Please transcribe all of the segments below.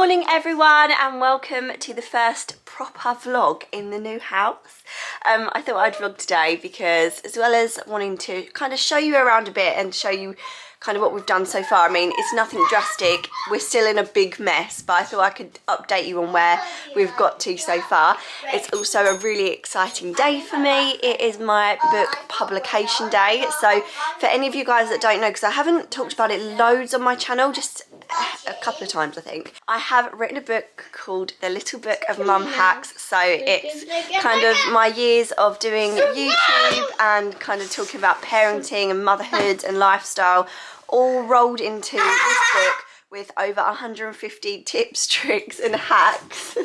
morning everyone and welcome to the first proper vlog in the new house. I thought I'd vlog today because as well as wanting to kind of show you around a bit and show you kind of what we've done so far. I mean, it's nothing drastic, we're still in a big mess, but I thought I could update you on where we've got to so far. It's also a really exciting day for me. It is my book publication day. So for any of you guys that don't know, because I haven't talked about it loads on my channel, just a couple of times I think, I have written a book called The Little Book of Mum Hacks. So it's kind of my years of doing YouTube and kind of talking about parenting and motherhood and lifestyle, all rolled into this book with over 150 tips, tricks and hacks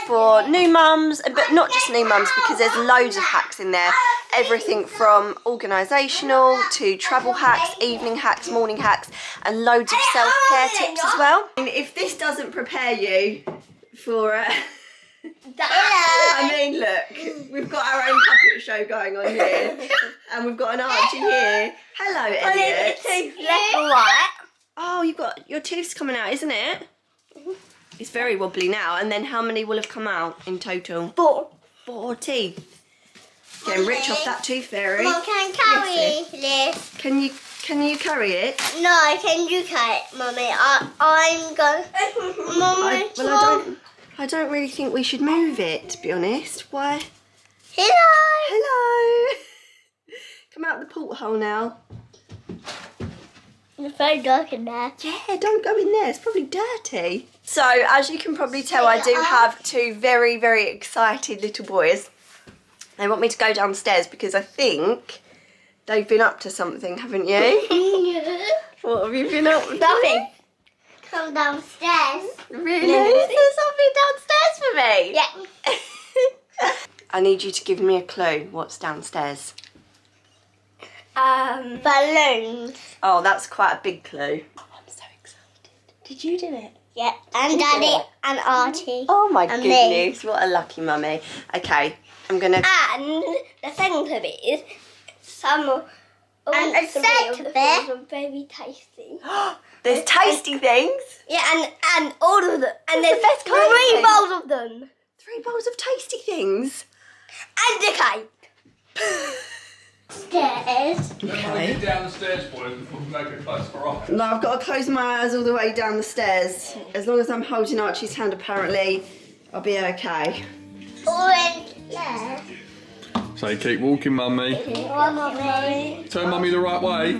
for new mums, but not just new mums, because there's loads of hacks in there. Everything from organisational to travel hacks, evening hacks, morning hacks, and loads of self-care tips as well. And if this doesn't prepare you for I mean, look, we've got our own puppet show going on here, and we've got an Archie here. Hello, Elliot. Oh, you've got your tooth's coming out, isn't it? It's very wobbly now. And then how many will have come out in total? 4. 4 teeth. Getting rich off that tooth fairy. Mum, can I carry this? Can you carry it? No, can you carry it, Mummy? I'm going. Mummy, I don't really think we should move it, to be honest. Why? Hello. Hello. Come out the porthole now. It's very dark in there. Yeah, don't go in there. It's probably dirty. So, as you can probably tell, I do have 2 very, very excited little boys. They want me to go downstairs because I think they've been up to something, haven't you? What have you been up to? Nothing. Come downstairs. Really? Is there something downstairs for me? Yeah. I need you to give me a clue. What's downstairs? Balloons. Oh, that's quite a big clue. Oh, I'm so excited. Did you do it? Yeah, and Daddy and Archie. Oh my and goodness, me. what a lucky mummy. Okay, I'm gonna... And the second clue is some... And a second bit are very tasty. There's tasty things? Yeah, and all of them. And there's the best kind of 3 thing. bowls of them. 3 bowls of tasty things? And a cake. Stairs. Okay. Down the stairs, boys, before we make a fuss for us. No, I've got to close my eyes all the way down the stairs. As long as I'm holding Archie's hand, apparently, I'll be okay. Orange. Yeah. So you keep walking, Mummy. Mummy. Turn Mummy the right way.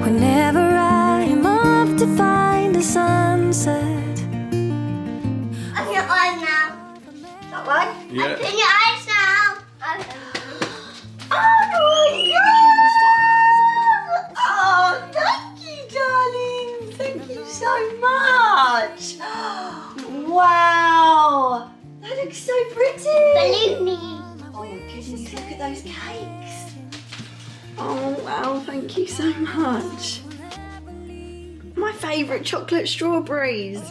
Whenever I'm off to find a sunset. Open your eyes now. That way? Yeah. Open your eyes now. Oh, thank you, darling. Thank you so much. Wow. That looks so pretty. Balloony. Oh my goodness, look at those cakes. Oh wow, thank you so much. My favourite chocolate strawberries.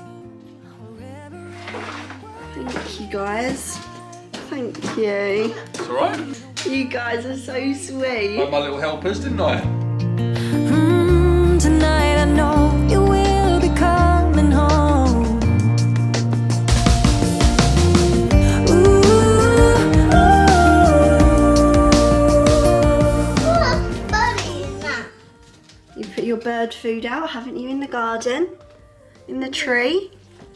Thank you guys. Thank you. It's alright. You guys are so sweet. Like my little helpers, didn't I? Tonight I know you will be coming home. What bunny is that? You put your bird food out, haven't you, in the garden? In the tree?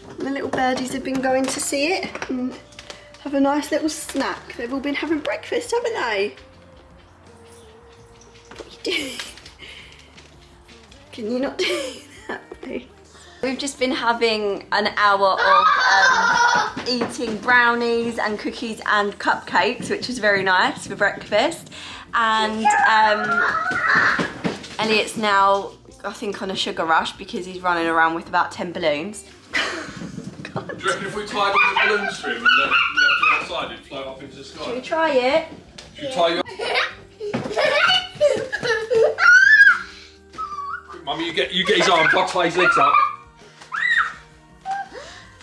And the little birdies have been going to see it and have a nice little snack. They've all been having breakfast, haven't they? What are you doing? Can you not do that, please? We've just been having an hour of eating brownies and cookies and cupcakes, which was very nice for breakfast. And Elliot's now, I think, on a sugar rush because he's running around with about 10 balloons. Do you reckon if we tied all the balloons to him and left him outside, he'd float up into the sky? Should we try it? Should we tie you up? Quick, Mummy, you get his arm, I'll tie his legs up.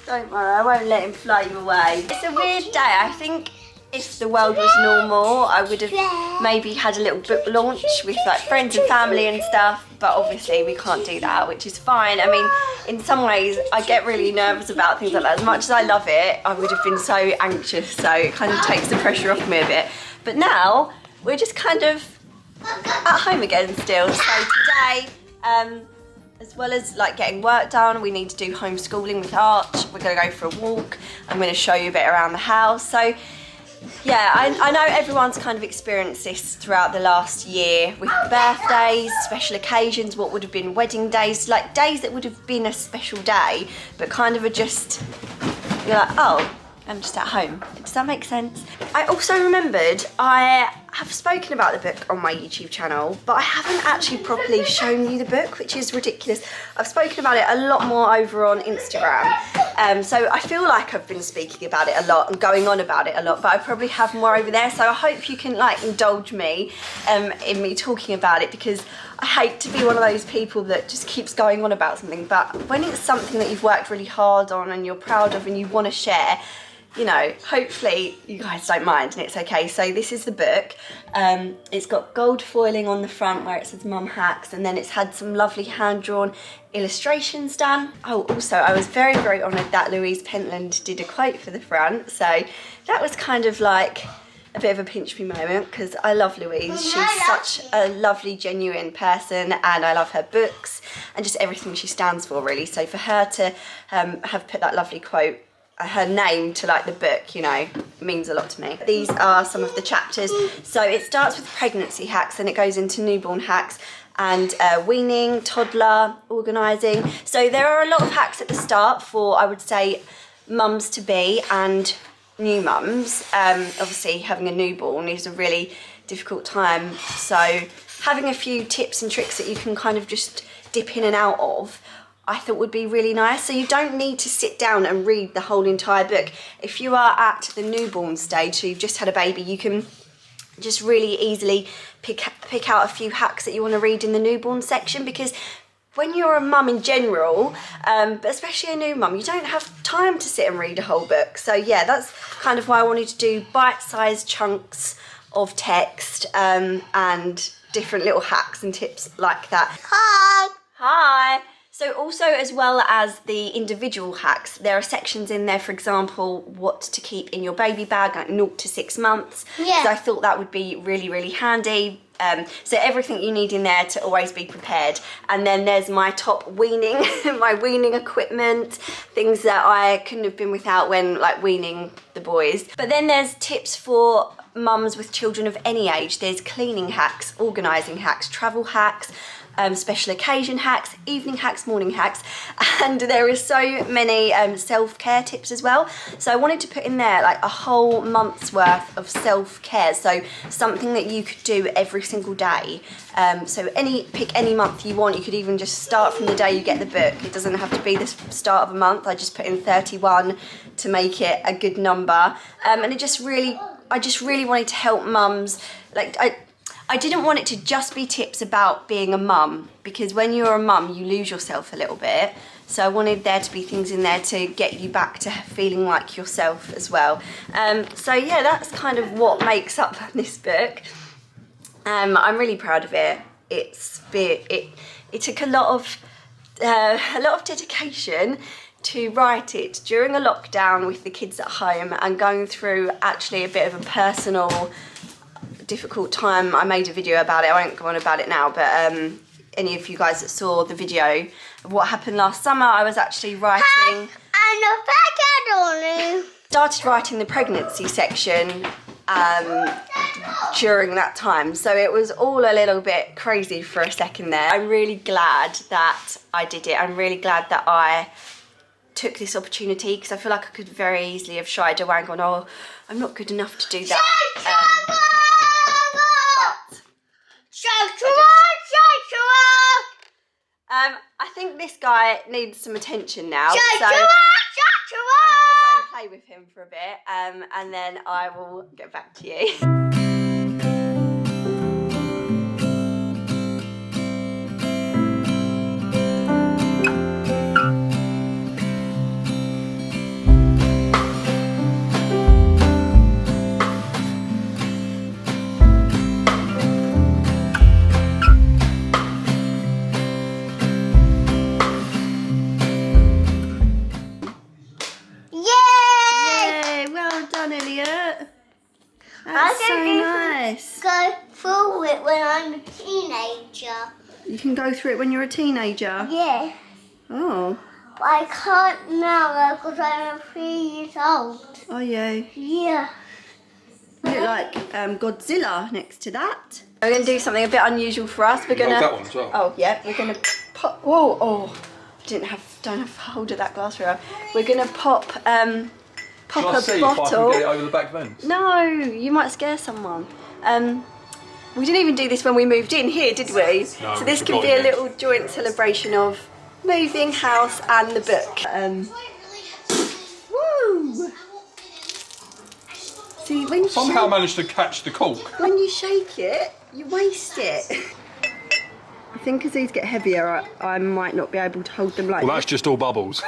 Don't worry, I won't let him fly you away. It's a weird day. I think if the world was normal, I would have maybe had a little book launch with like friends and family and stuff, but obviously we can't do that, which is fine. I mean, in some ways I get really nervous about things like that. As much as I love it, I would have been so anxious, so it kind of takes the pressure off me a bit. But now we're just kind of at home again still. So today, as well as like getting work done, we need to do homeschooling with Arch. We're going to go for a walk. I'm going to show you a bit around the house. So yeah, I know everyone's kind of experienced this throughout the last year with birthdays, special occasions, what would have been wedding days, like days that would have been a special day, but kind of are just, you're like, oh, I'm just at home. Does that make sense? I also remembered I have spoken about the book on my YouTube channel, but I haven't actually properly shown you the book, which is ridiculous. I've spoken about it a lot more over on Instagram. So I feel like I've been speaking about it a lot and going on about it a lot, but I probably have more over there. So I hope you can like indulge me in me talking about it, because I hate to be one of those people that just keeps going on about something, but when it's something that you've worked really hard on and you're proud of and you want to share, you know, hopefully you guys don't mind and it's okay. So this is the book. It's got gold foiling on the front where it says Mum Hacks, and then it's had some lovely hand-drawn illustrations done. Oh, also I was very, very honoured that Louise Pentland did a quote for the front. So that was kind of like a bit of a pinch me moment, because I love Louise. She's such a lovely, genuine person, and I love her books and just everything she stands for, really. So for her to have put that lovely quote, her name to like the book, you know, means a lot to me. These are some of the chapters. So it starts with pregnancy hacks and it goes into newborn hacks and weaning, toddler, organising. So there are a lot of hacks at the start for, I would say, mums to be and new mums. Obviously having a newborn is a really difficult time, so having a few tips and tricks that you can kind of just dip in and out of, I thought would be really nice. So you don't need to sit down and read the whole entire book. If you are at the newborn stage, so you've just had a baby, you can just really easily pick out a few hacks that you want to read in the newborn section, because when you're a mum in general, but especially a new mum, you don't have time to sit and read a whole book. So yeah, that's kind of why I wanted to do bite-sized chunks of text and different little hacks and tips like that. Hi. Hi. So also, as well as the individual hacks, there are sections in there, for example, what to keep in your baby bag, like 0 to 6 months. Yeah. So I thought that would be really, really handy. So everything you need in there to always be prepared. And then there's my top weaning, my weaning equipment, things that I couldn't have been without when like weaning the boys. But then there's tips for mums with children of any age. There's cleaning hacks, organising hacks, travel hacks, special occasion hacks, evening hacks, morning hacks, and there is so many self-care tips as well. So I wanted to put in there like a whole month's worth of self-care, so something that you could do every single day. So pick any month you want. You could even just start from the day you get the book. It doesn't have to be the start of a month. I just put in 31 to make it a good number, and I just really wanted to help mums. Like I didn't want it to just be tips about being a mum, because when you're a mum you lose yourself a little bit. So I wanted there to be things in there to get you back to feeling like yourself as well. So yeah, that's kind of what makes up this book. I'm really proud of it. It took a lot of dedication to write it during a lockdown with the kids at home and going through actually a bit of a personal difficult time. I made a video about it. I won't go on about it now, but any of you guys that saw the video of what happened last summer, I was actually writing. Started writing the pregnancy section during that time, so it was all a little bit crazy for a second there. I'm really glad that I did it. I'm really glad that I took this opportunity, because I feel like I could very easily have shied away and gone, oh, I'm not good enough to do that. I think this guy needs some attention now, so I'm going to go and play with him for a bit, and then I will get back to you. through it when I'm a teenager. You can go through it when you're a teenager? Yeah. Oh. But I can't now because I'm 3 years old. Are you? Yeah. You look like Godzilla next to that. We're going to do something a bit unusual for us. We're going to... that one as well. Oh, yeah. We're going to pop... Whoa, oh. Don't have hold of that glass very well. We're going to pop a Shall I see bottle. if I can get it over the back vents? No, you might scare someone. We didn't even do this when we moved in here, did we? No, so we this can forgot be a it. little joint celebration of moving, house and the book. Woo! See, when you Somehow managed to catch the cork. when you shake it, you waste it. I think as these get heavier, I might not be able to hold them like Well, this. that's just all bubbles.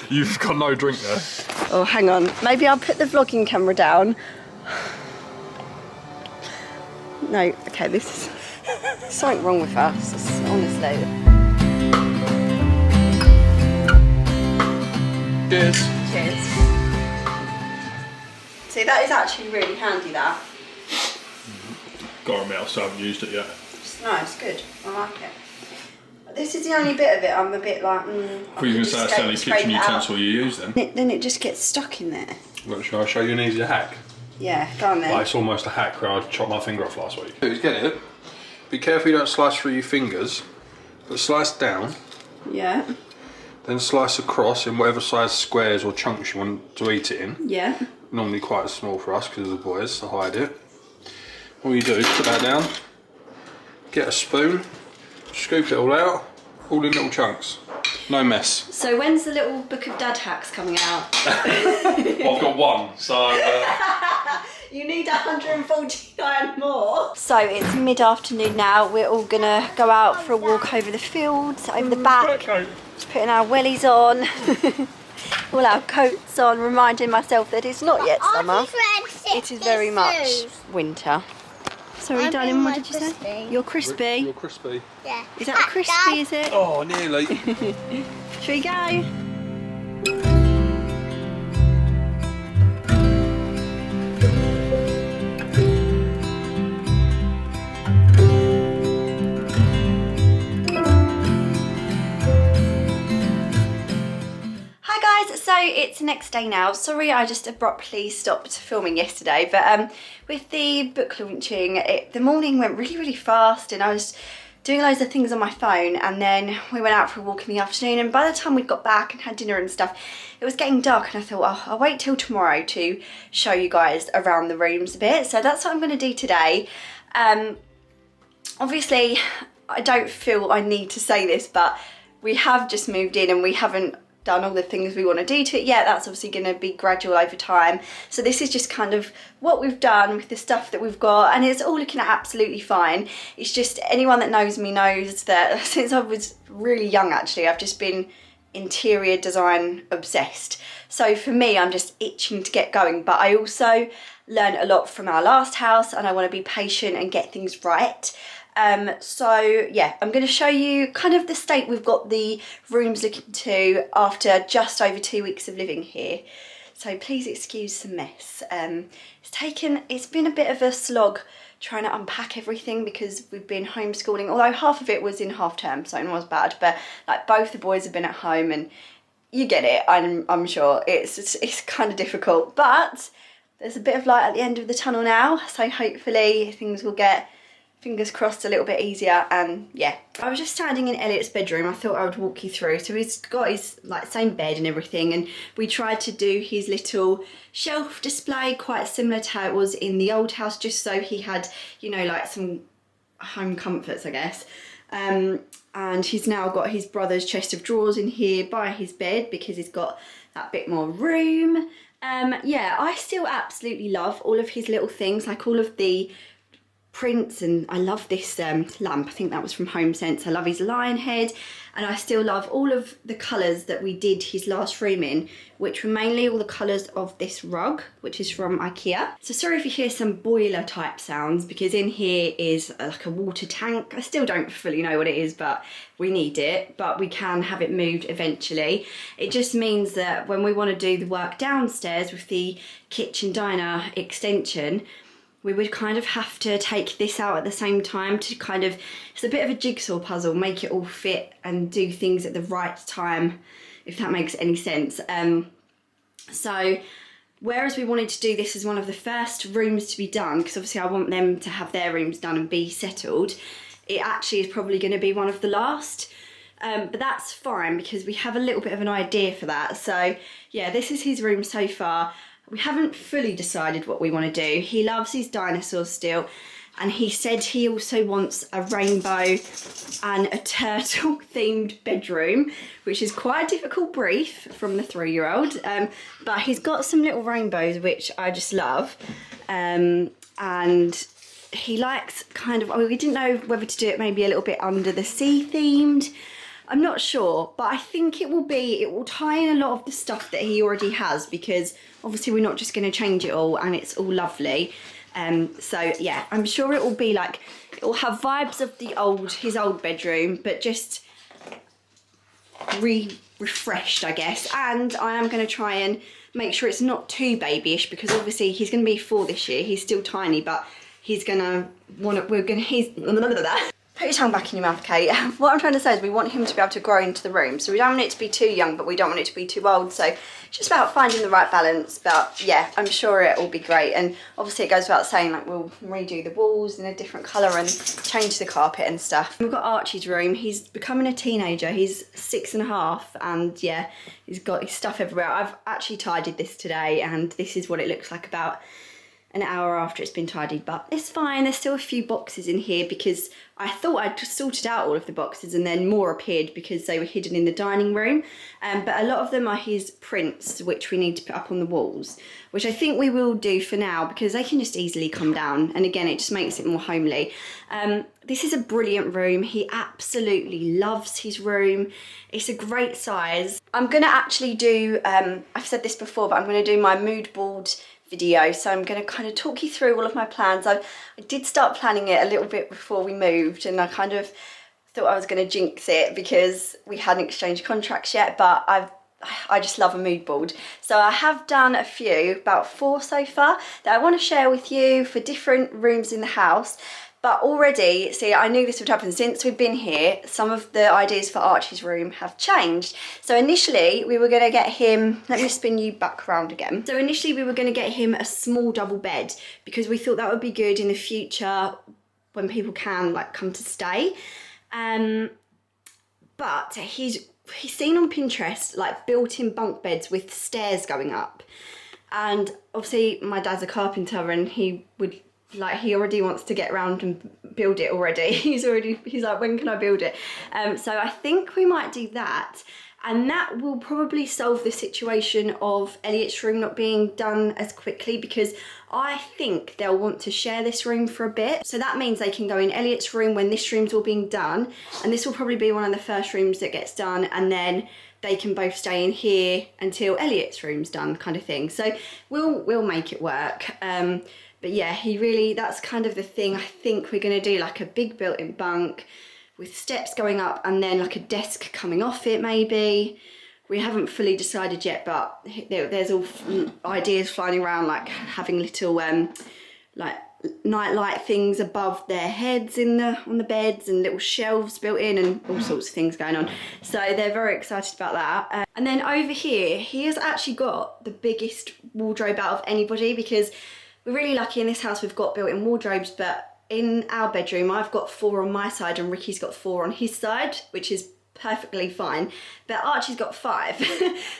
You've got no drink there. Oh, hang on. Maybe I'll put the vlogging camera down. No, okay, this is something wrong with us, honestly. Cheers. Cheers. See, that is actually really handy, that. Got to admit, I still haven't used it yet. It's nice, good. I like it. This is the only bit of it I'm a bit like, I thought you were going to say that's the only kitchen utensil you use then. Then it just gets stuck in there. Well, shall I show you an easier hack? Yeah, go on then. Like, it's almost a hack where I chopped my finger off last week. Get it. Be careful you don't slice through your fingers, but slice down, Yeah, then slice across in whatever size squares or chunks you want to eat it in. yeah. Normally quite small for us because of the boys to hide it. All you do is put that down, get a spoon, scoop it all out, all in little chunks. No mess. So when's the little book of dad hacks coming out? Well, I've got one, so... You need 149 more. So it's mid-afternoon now. We're all gonna go out for a walk over the fields, over the back, putting our wellies on, all our coats on, reminding myself that it's not yet summer. It is very much winter. Sorry, darling, what did you say? You're crispy. You're crispy. Yeah. Is that crispy, is it? Oh, nearly. Shall we go? So it's the next day now. Sorry I just abruptly stopped filming yesterday, but with the book launching, the morning went really fast and I was doing loads of things on my phone, and then we went out for a walk in the afternoon, and by the time we'd got back and had dinner and stuff, it was getting dark, and I thought, oh, I'll wait till tomorrow to show you guys around the rooms a bit. So that's what I'm going to do today. Obviously I don't feel I need to say this, but we have just moved in and we haven't done all the things we want to do to it yet. That's obviously going to be gradual over time. So this is just kind of what we've done with the stuff that we've got, and it's all looking absolutely fine. It's just, anyone that knows me knows that since I was really young, actually, I've just been interior design obsessed. So for me, I'm just itching to get going, but I also learned a lot from our last house and I want to be patient and get things right. So yeah, I'm going to show you kind of the state we've got the rooms looking to after just over 2 weeks of living here. So please excuse the mess. It's been a bit of a slog trying to unpack everything because we've been homeschooling, although half of it was in half term, so it was bad, but like both the boys have been at home, and you get it, I'm sure. It's kind of difficult, but there's a bit of light at the end of the tunnel now, so hopefully things will get, fingers crossed, a little bit easier. And yeah, I was just standing in Elliot's bedroom. I thought I would walk you through. So he's got his like same bed and everything, and we tried to do his little shelf display quite similar to how it was in the old house, just so he had, you know, like some home comforts, I guess. And he's now got his brother's chest of drawers in here by his bed because he's got that bit more room. Yeah, I still absolutely love all of his little things, like all of the prints, and I love this lamp. I think that was from Home Sense. I love his lion head, and I still love all of the colours that we did his last room in, which were mainly all the colours of this rug, which is from IKEA. So sorry if you hear some boiler type sounds, because in here is like a water tank. I still don't fully know what it is, but we need it, but we can have it moved eventually. It just means that when we want to do the work downstairs with the kitchen diner extension, we would kind of have to take this out at the same time to kind of, it's a bit of a jigsaw puzzle, make it all fit and do things at the right time, if that makes any sense. So whereas we wanted to do this as one of the first rooms to be done, because obviously I want them to have their rooms done and be settled, it actually is probably going to be one of the last. But that's fine because we have a little bit of an idea for that. So yeah, this is his room so far. We haven't fully decided what we want to do. He loves his dinosaurs still, and he said he also wants a rainbow and a turtle themed bedroom, which is quite a difficult brief from the 3-year-old. But he's got some little rainbows, which I just love. And he likes kind of, we didn't know whether to do it maybe a little bit under the sea themed. I'm not sure, but I think it will tie in a lot of the stuff that he already has, because obviously we're not just going to change it all and it's all lovely. So yeah, I'm sure it will be like, it will have vibes of his old bedroom, but just refreshed, I guess. And I am going to try and make sure it's not too babyish, because obviously he's going to be 4 this year. He's still tiny, but he's going to want to, Put your tongue back in your mouth, Kate. What I'm trying to say is we want him to be able to grow into the room. So we don't want it to be too young, but we don't want it to be too old. So it's just about finding the right balance. But yeah, I'm sure it will be great. And obviously it goes without saying, like, we'll redo the walls in a different colour and change the carpet and stuff. We've got Archie's room. He's becoming a teenager. He's 6.5, and yeah, he's got his stuff everywhere. I've actually tidied this today, and this is what it looks like about an hour after it's been tidied, but it's fine. There's still a few boxes in here because I thought I'd sorted out all of the boxes, and then more appeared because they were hidden in the dining room. But a lot of them are his prints, which we need to put up on the walls, which I think we will do for now because they can just easily come down, and again it just makes it more homely. This is a brilliant room. He absolutely loves his room. It's a great size. I'm gonna actually do, I've said this before, but I'm gonna do my mood board video, so I'm going to kind of talk you through all of my plans. I did start planning it a little bit before we moved, and I kind of thought I was going to jinx it because we hadn't exchanged contracts yet, but I just love a mood board. So I have done a few, about 4 so far, that I want to share with you for different rooms in the house. But already, see, I knew this would happen since we've been here. Some of the ideas for Archie's room have changed. So initially we were going to get him, let me spin you back around again. So initially we were going to get him a small double bed because we thought that would be good in the future when people can like come to stay. But he's seen on Pinterest like built-in bunk beds with stairs going up. And obviously my dad's a carpenter, and he already wants to get around and build it already. He's like, when can I build it? So I think we might do that, and that will probably solve the situation of Elliot's room not being done as quickly, because I think they'll want to share this room for a bit. So that means they can go in Elliot's room when this room's all being done, and this will probably be one of the first rooms that gets done, and then they can both stay in here until Elliot's room's done, kind of thing. So we'll make it work. But yeah, that's kind of the thing. I think we're going to do like a big built-in bunk with steps going up and then like a desk coming off it maybe. We haven't fully decided yet, but there's all ideas flying around, like having little like night light things above their heads on the beds, and little shelves built in, and all sorts of things going on. So they're very excited about that. And then over here, he has actually got the biggest wardrobe out of anybody, because we're really lucky in this house. We've got built-in wardrobes, but in our bedroom I've got 4 on my side and Ricky's got 4 on his side, which is perfectly fine, but Archie's got 5.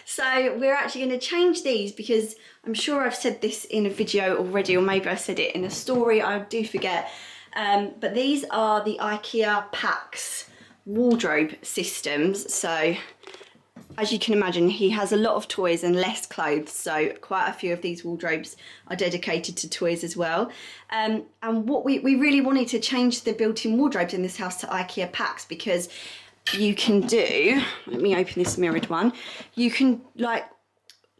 So we're actually going to change these, because I'm sure I've said this in a video already, or maybe I said it in a story, I do forget, but these are the IKEA Pax wardrobe systems. So as you can imagine, he has a lot of toys and less clothes, so quite a few of these wardrobes are dedicated to toys as well. And what we really wanted to change the built-in wardrobes in this house to IKEA Pax, because you can do, let me open this mirrored one, you can like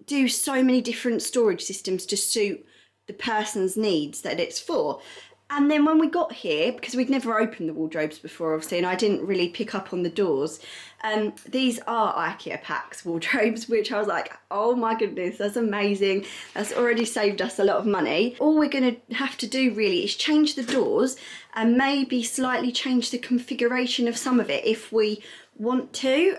do so many different storage systems to suit the person's needs that it's for. And then when we got here, because we'd never opened the wardrobes before, obviously, and I didn't really pick up on the doors, these are IKEA Pax wardrobes, which I was like, oh my goodness, that's amazing. That's already saved us a lot of money. All we're going to have to do really is change the doors and maybe slightly change the configuration of some of it if we want to.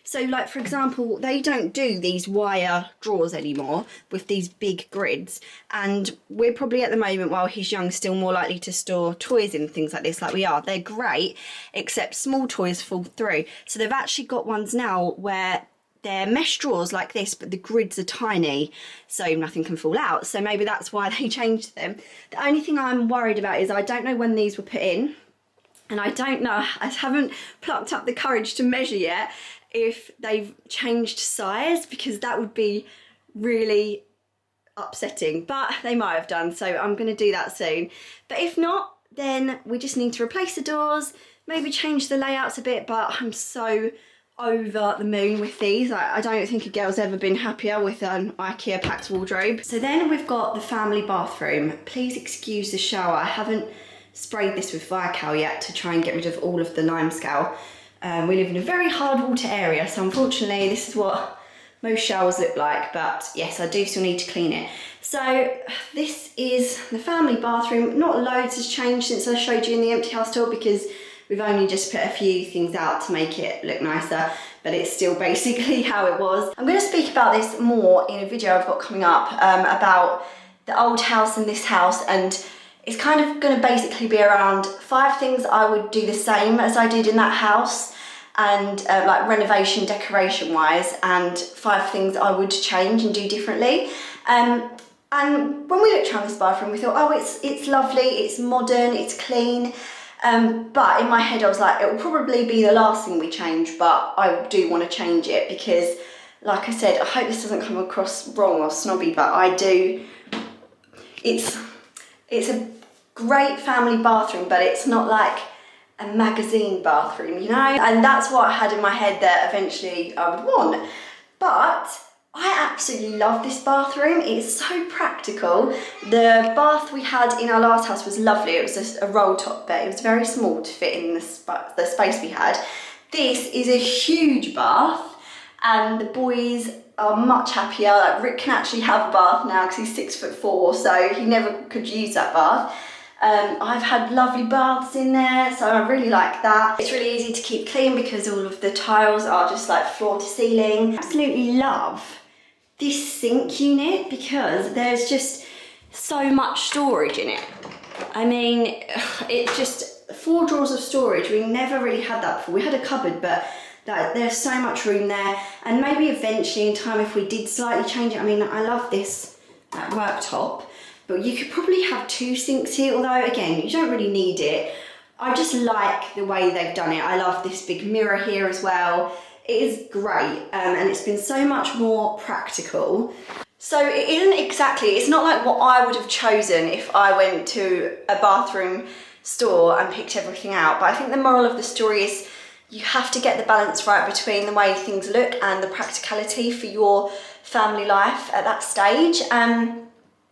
So like, for example, they don't do these wire drawers anymore with these big grids, and we're probably at the moment, while he's young, still more likely to store toys and things like this like we are. They're great, except small toys fall through. So they've actually got ones now where they're mesh drawers like this, but the grids are tiny, so nothing can fall out. So maybe that's why they changed them. The only thing I'm worried about is I don't know when these were put in, and I don't know, I haven't plucked up the courage to measure yet if they've changed size, because that would be really upsetting, but they might have done, so I'm going to do that soon. But if not, then we just need to replace the doors, maybe change the layouts a bit, but I'm so over the moon with these. I don't think a girl's ever been happier with an IKEA Pax wardrobe. So then we've got the family bathroom. Please excuse the shower. I haven't sprayed this with Vical yet to try and get rid of all of the limescale. We live in a very hard water area, so unfortunately this is what most showers look like, but yes, I do still need to clean it. So this is the family bathroom. Not loads has changed since I showed you in the empty house tour, because we've only just put a few things out to make it look nicer, but it's still basically how it was. I'm going to speak about this more in a video I've got coming up about the old house and this house, and it's kind of going to basically be around 5 things I would do the same as I did in that house, and like renovation, decoration wise, and 5 things I would change and do differently. And when we looked around this bathroom, we thought, oh, it's lovely, it's modern, it's clean. But in my head I was like, it will probably be the last thing we change, but I do want to change it because, like I said, I hope this doesn't come across wrong or snobby, but I do. It's a great family bathroom, but it's not like a magazine bathroom, you know? And that's what I had in my head that eventually I would want. But I absolutely love this bathroom. It's so practical. The bath we had in our last house was lovely. It was just a roll top, but it was very small to fit in the space we had. This is a huge bath, and the boys are much happier. Like, Rick can actually have a bath now because he's 6'4", so he never could use that bath. I've had lovely baths in there, so I really like that. It's really easy to keep clean because all of the tiles are just like floor to ceiling. Absolutely love this sink unit because there's just so much storage in it. I mean, it's just 4 drawers of storage. We never really had that before. We had a cupboard, but there's so much room there, and maybe eventually in time if we did slightly change it. I mean, I love this worktop, but you could probably have 2 sinks here, although again, you don't really need it. I just like the way they've done it. I love this big mirror here as well. It is great, and it's been so much more practical. So it isn't exactly, it's not like what I would have chosen if I went to a bathroom store and picked everything out, but I think the moral of the story is you have to get the balance right between the way things look and the practicality for your family life at that stage.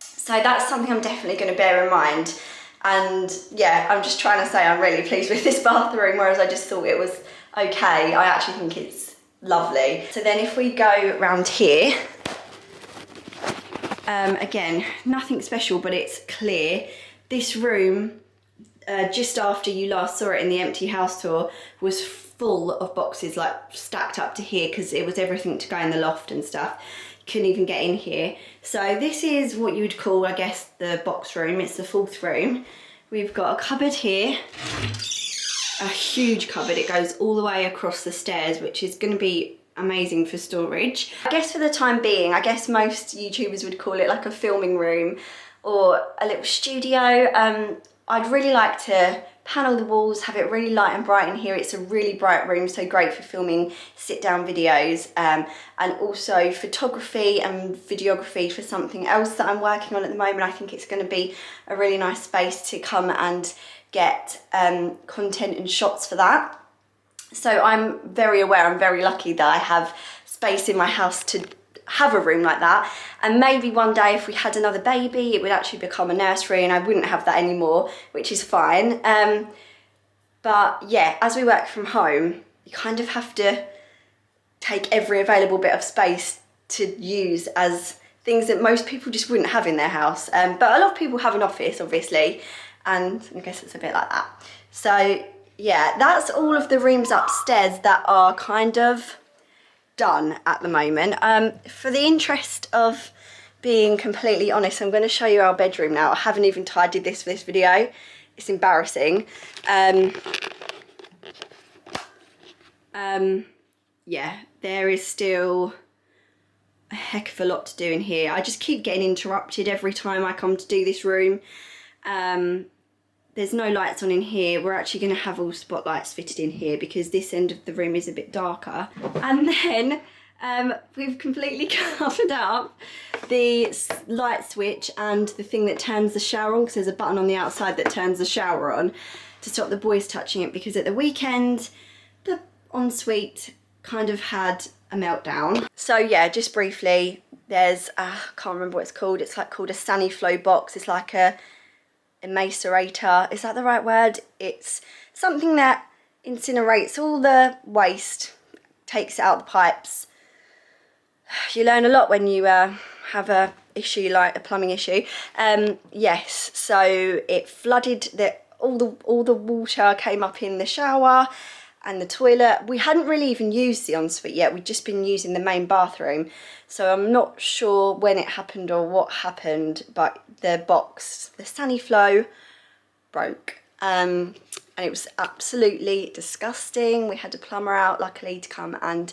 So that's something I'm definitely going to bear in mind. And yeah, I'm just trying to say I'm really pleased with this bathroom, whereas I just thought it was okay. I actually think it's lovely. So then if we go around here, again, nothing special, but it's clear. This room, just after you last saw it in the empty house tour, was full of boxes, like stacked up to here, because it was everything to go in the loft and stuff. Couldn't even get in here. So this is what you would call, I guess, the box room. It's the 4th room. We've got a cupboard here, a huge cupboard. It goes all the way across the stairs, which is going to be amazing for storage. I guess for the time being, I guess most YouTubers would call it like a filming room or a little studio. I'd really like to panel the walls, have it really light and bright in here. It's a really bright room, so great for filming sit-down videos, and also photography and videography for something else that I'm working on at the moment. I think it's going to be a really nice space to come and get content and shots for that. So I'm very aware, I'm very lucky that I have space in my house to have a room like that, and maybe one day if we had another baby it would actually become a nursery and I wouldn't have that anymore, which is fine. But yeah, as we work from home, you kind of have to take every available bit of space to use as things that most people just wouldn't have in their house. But a lot of people have an office, obviously, and I guess it's a bit like that. So yeah, that's all of the rooms upstairs that are kind of done at the moment. For the interest of being completely honest, I'm going to show you our bedroom now. I haven't even tidied this for this video. It's embarrassing. Yeah, there is still a heck of a lot to do in here. I just keep getting interrupted every time I come to do this room. There's no lights on in here. We're actually going to have all spotlights fitted in here because this end of the room is a bit darker. And then we've completely covered up the light switch and the thing that turns the shower on, because there's a button on the outside that turns the shower on, to stop the boys touching it, because at the weekend the ensuite kind of had a meltdown. So yeah, just briefly, there's I can't remember what it's called. It's like called a Saniflow box. It's like a macerator. Is that the right word? It's something that incinerates all the waste, takes it out the pipes. You learn a lot when you have a issue like a plumbing issue. Yes, so it flooded all the water came up in the shower and the toilet. We hadn't really even used the ensuite yet. We'd just been using the main bathroom. So I'm not sure when it happened or what happened, but the box, the Saniflow, broke. And it was absolutely disgusting. We had a plumber out, luckily, to come and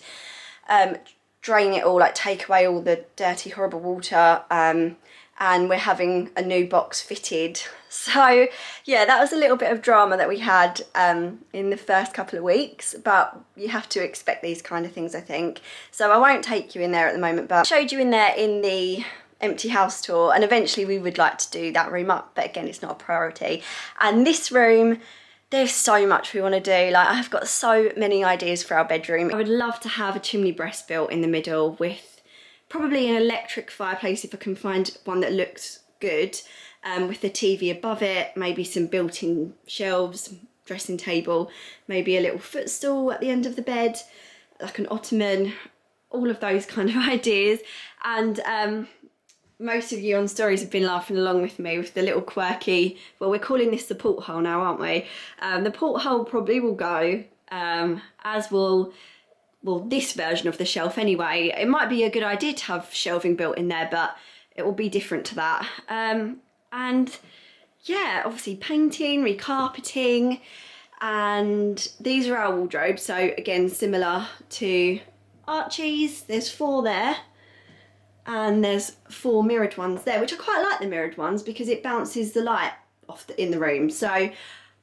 drain it all, like take away all the dirty, horrible water. And we're having a new box fitted. So yeah, that was a little bit of drama that we had in the first couple of weeks, but you have to expect these kind of things, I think. So I won't take you in there at the moment, but I showed you in there in the empty house tour, and eventually we would like to do that room up, but again, it's not a priority. And this room, there's so much we want to do. Like, I've got so many ideas for our bedroom. I would love to have a chimney breast built in the middle with probably an electric fireplace if I can find one that looks good, with the TV above it, maybe some built-in shelves, dressing table, maybe a little footstool at the end of the bed, like an ottoman, all of those kind of ideas. And most of you on stories have been laughing along with me with the little quirky, well, we're calling this the porthole now, aren't we? The porthole probably will go, as will, well, this version of the shelf anyway. It might be a good idea to have shelving built in there, but it will be different to that. And yeah, obviously painting, recarpeting, and these are our wardrobes. So again, similar to Archies, there's 4 there, and there's 4 mirrored ones there, which I quite like the mirrored ones because it bounces the light off in the room. So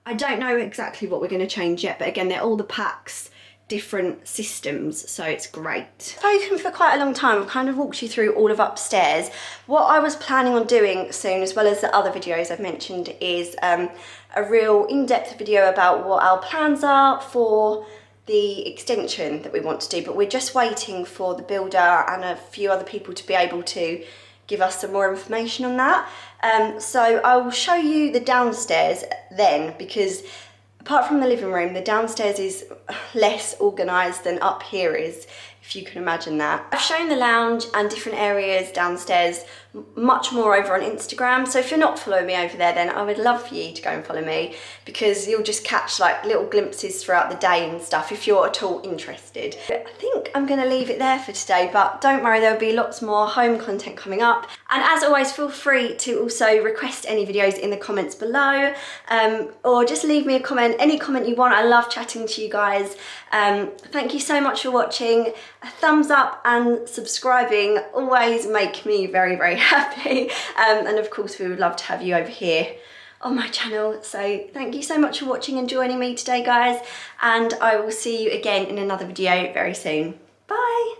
I don't know exactly what we're going to change yet, but again, they're all the packs, different systems, so it's great. Spoken for quite a long time. I've kind of walked you through all of upstairs. What I was planning on doing soon, as well as the other videos I've mentioned, is a real in-depth video about what our plans are for the extension that we want to do, but we're just waiting for the builder and a few other people to be able to give us some more information on that. So I will show you the downstairs then, because apart from the living room, the downstairs is less organised than up here is, if you can imagine that. I've shown the lounge and different areas downstairs much more over on Instagram, so if you're not following me over there, then I would love for you to go and follow me, because you'll just catch like little glimpses throughout the day and stuff if you're at all interested. I think I'm going to leave it there for today, but don't worry, there'll be lots more home content coming up. And as always, feel free to also request any videos in the comments below, or just leave me a comment, any comment you want. I love chatting to you guys. Thank you so much for watching. A thumbs up and subscribing always make me very, very happy. And of course, we would love to have you over here on my channel. So thank you so much for watching and joining me today, guys. And I will see you again in another video very soon. Bye.